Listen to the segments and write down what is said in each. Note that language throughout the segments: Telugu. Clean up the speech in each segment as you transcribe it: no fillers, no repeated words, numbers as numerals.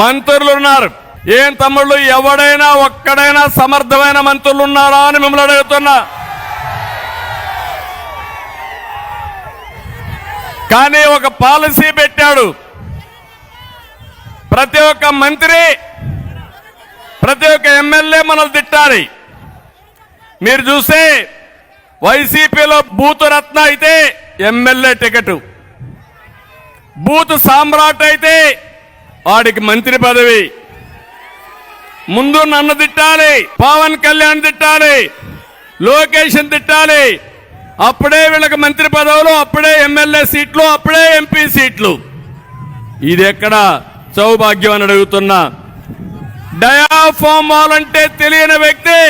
మంత్రులు ఉన్నారు. ఏం తమ్ముళ్ళు, ఎవడైనా ఒక్కడైనా సమర్థమైన మంత్రులు ఉన్నారా అని మిమ్మల్ని అడుగుతున్నా. కానీ ఒక పాలసీ పెట్టాడు. ప్రతి ఒక్క మంత్రి, ప్రతి ఒక్క ఎమ్మెల్యే మనల్ని తిట్టాలి. మీరు చూస్తే వైసీపీలో బూతు రత్న అయితే ఎమ్మెల్యే టికెట్, బూతు సామ్రాట్ అయితే వాడికి మంత్రి పదవి. ముందు నన్ను తిట్టాలి, పవన్ కళ్యాణ్ తిట్టాలి, లోకేష్ తిట్టాలి, అప్పుడే వీళ్ళకి మంత్రి పదవులు, అప్పుడే ఎమ్మెల్యే సీట్లు, అప్పుడే ఎంపీ సీట్లు. ఇది ఎక్కడ సౌభాగ్యం అని అడుగుతున్నా. డయాఫామ్ వాల్ అంటే తెలియని వ్యక్తి,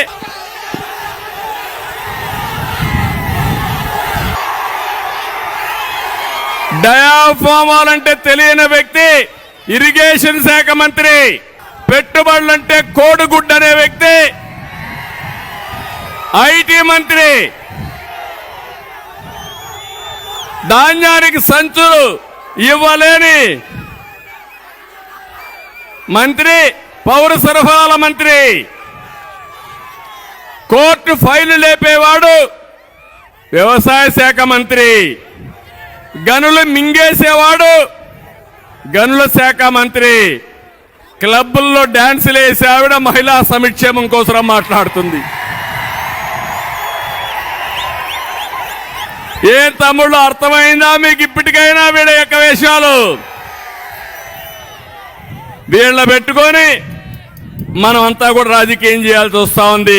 డయాఫామ్ వాల్ అంటే తెలియని వ్యక్తి ఇరిగేషన్ శాఖ మంత్రి, పెట్టుబడులంటే కోడిగుడ్డు అనే వ్యక్తి ఐటీ మంత్రి, ధాన్యానికి సంచులు ఇవ్వలేని మంత్రి, పౌర సరఫరాల మంత్రి, కోర్టు ఫైలు లేపేవాడు వ్యవసాయ శాఖ మంత్రి, గనులు మింగేసేవాడు గనుల శాఖ మంత్రి, క్లబ్బుల్లో డాన్సులు వేసే ఆవిడ మహిళా సంక్షేమం కోసం మాట్లాడుతుంది. ఏ తమ్ముళ్ళు అర్థమైందా మీకు ఇప్పటికైనా వీళ్ళ యొక్క వేషాలు? వీళ్ళ పెట్టుకొని మనం అంతా కూడా రాజకీయం చేయాల్సి వస్తా ఉంది.